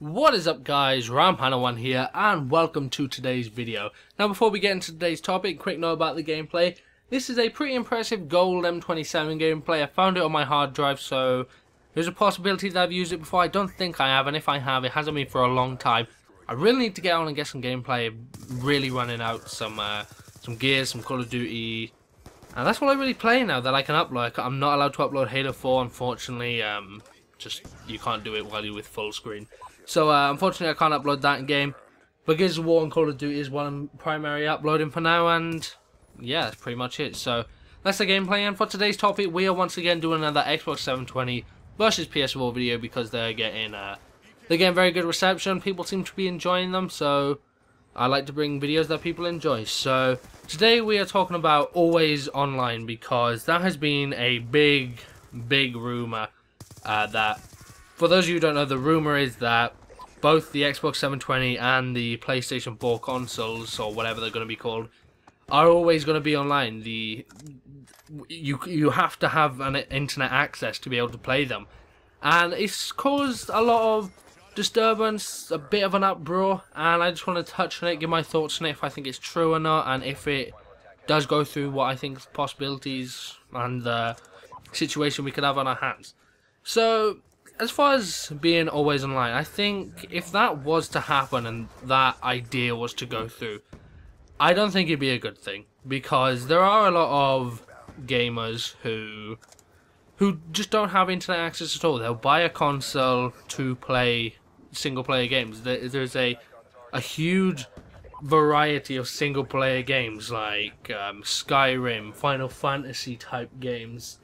What is up guys, Ramhana1 here and welcome to today's video. Now before we get into today's topic, quick note about the gameplay. This is a pretty impressive gold M27 gameplay. I found it on my hard drive, so there's a possibility that I've used it before. I don't think I have, and if I have, it hasn't been for a long time. I really need to get on and get some gameplay, really running out some gears, some Call of Duty. And that's what I really play now that I can upload. I'm not allowed to upload Halo 4, unfortunately. Just you can't do it while you're with full screen. So unfortunately I can't upload that in game. But Gears of War and Call of Duty is what I'm primarily uploading for now, and yeah, that's pretty much it. So that's the gameplay, and for today's topic we are once again doing another Xbox 720 versus PS4 video because they're getting very good reception. People seem to be enjoying them, so I like to bring videos that people enjoy. So today we are talking about always online because that has been a big rumor that, for those of you who don't know, the rumor is that both the Xbox 720 and the PlayStation 4 consoles, or whatever they're going to be called, are always going to be online. You have to have an internet access to be able to play them, and it's caused a lot of disturbance, a bit of an uproar, and I just want to touch on it, give my thoughts on it, if I think it's true or not, and if it does go through what I think possibilities and the situation we could have on our hands. So as far as being always online, I think if that was to happen and that idea was to go through, I don't think it'd be a good thing, because there are a lot of gamers who just don't have internet access at all. They'll buy a console to play single player games. There's a huge variety of single player games like Skyrim, Final Fantasy type games,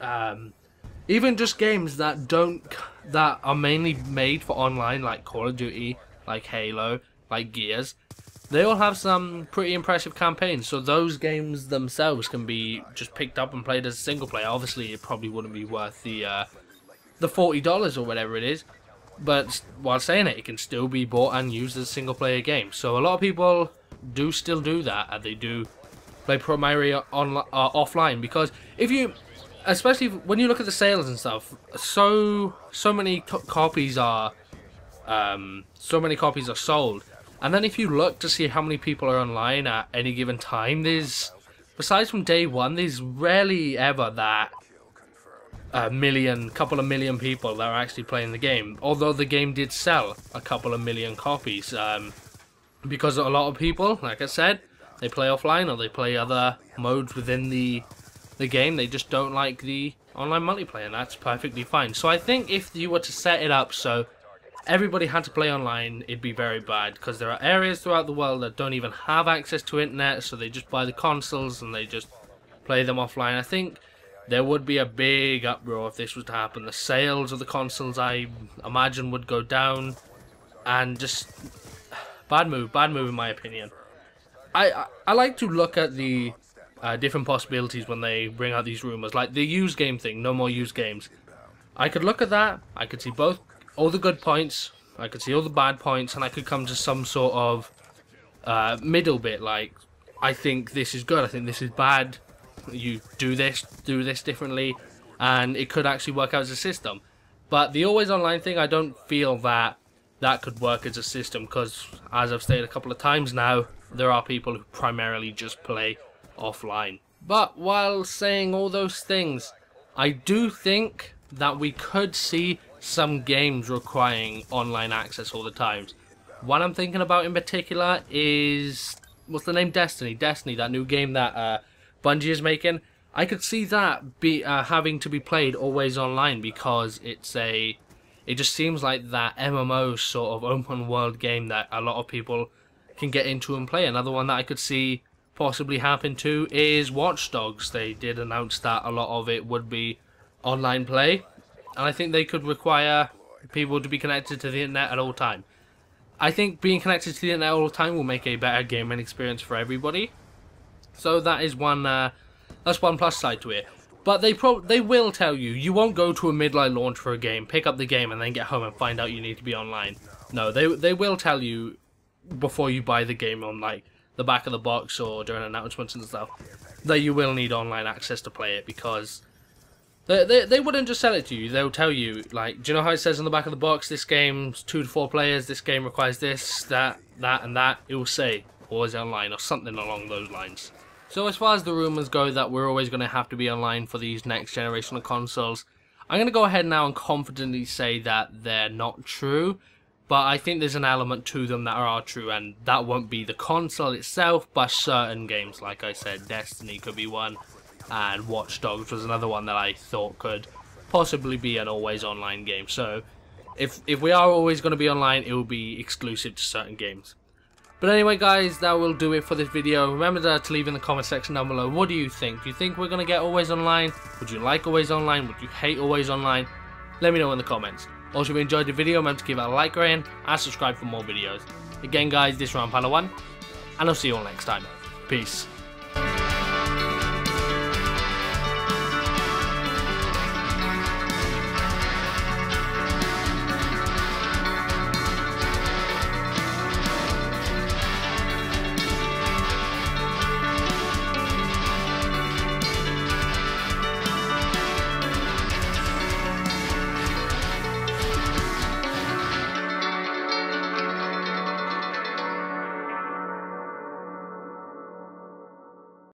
even just games that are mainly made for online, like Call of Duty, like Halo, like Gears. They all have some pretty impressive campaigns, so those games themselves can be just picked up and played as a single player. Obviously, it probably wouldn't be worth the $40 or whatever it is, but while saying it, it can still be bought and used as a single player game. So a lot of people do still do that, and they do play primarily offline, because if you, especially when you look at the sales and stuff, so many copies are sold. And then if you look to see how many people are online at any given time, besides from day one, there's rarely ever that couple of million people that are actually playing the game. Although the game did sell a couple of million copies, because a lot of people, like I said, they play offline or they play other modes within the game. They just don't like the online multiplayer, and that's perfectly fine. So I think if you were to set it up so everybody had to play online, it'd be very bad, because there are areas throughout the world that don't even have access to internet, so they just buy the consoles and they just play them offline. I think there would be a big uproar if this was to happen. The sales of the consoles, I imagine, would go down, and just bad move in my opinion. I like to look at the different possibilities when they bring out these rumors, like the used game thing, no more used games. I could look at that, I could see all the good points, I could see all the bad points, and I could come to some sort of middle bit, like, I think this is good, I think this is bad, you do this differently, and it could actually work out as a system. But the always online thing, I don't feel that could work as a system, because, as I've stated a couple of times now, there are people who primarily just play offline. But while saying all those things, I do think that we could see some games requiring online access all the time. What I'm thinking about in particular is, what's the name? Destiny, that new game that Bungie is making. I could see that be having to be played always online, because it just seems like that MMO sort of open world game that a lot of people can get into and play. Another one that I could see possibly happen to is Watch Dogs. They did announce that a lot of it would be online play, and I think they could require people to be connected to the internet at all time. I think being connected to the internet all the time will make a better gaming experience for everybody. So that is that's one plus side to it. But they will tell you, you won't go to a midnight launch for a game, pick up the game, and then get home and find out you need to be online. No, they will tell you before you buy the game on, like, the back of the box or during announcements and stuff, that you will need online access to play it, because They wouldn't just sell it to you. They'll tell you, like, do you know how it says on the back of the box, this game's 2 to 4 players, this game requires this, that, and that. It will say always online or something along those lines. So as far as the rumours go that we're always going to have to be online for these next generation of consoles, I'm going to go ahead now and confidently say that they're not true. But I think there's an element to them that are true, and that won't be the console itself, but certain games. Like I said, Destiny could be one, and Watch Dogs was another one that I thought could possibly be an always online game. So if we are always going to be online, it will be exclusive to certain games. But anyway guys, that will do it for this video. Remember to leave in the comment section down below, what do you think? Do you think we're going to get always online? Would you like always online? Would you hate always online? Let me know in the comments. Also, if you enjoyed the video, remember to give it a like rating and subscribe for more videos. Again guys, this is Rampana1, and I'll see you all next time. Peace.